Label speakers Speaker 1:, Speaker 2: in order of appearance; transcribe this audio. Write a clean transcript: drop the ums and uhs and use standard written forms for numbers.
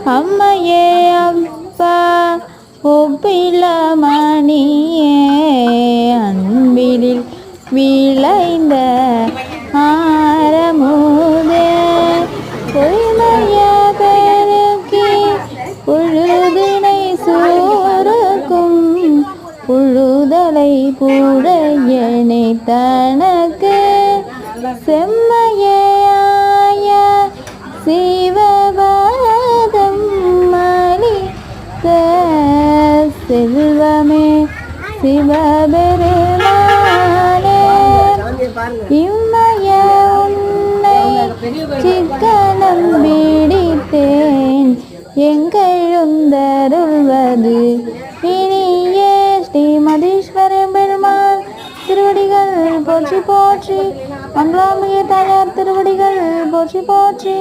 Speaker 1: அம்மையே அப்பா ஒப்பிலமணியே அன்பில் விளைந்த ஆரமுதே பொய்மைய பெருக்கி பொழுதினை சோறுக்கும் புழுதலை புழையனை தனக்கு செம்மையாய சிவபாதம் மலித்த செல்வமே சிவபெருமானே இம்மைய உன்னை சிக்கனம் பிடித்தேன் எங்கெழுந்தருள்வது இனியே ஸ்ரீ மதீஸ்வர பெருமாள் திருவடிகள் போற்றி போற்றி மங்களாம்பிகை தாயார் திருவடிகள் போற்றி போற்றி.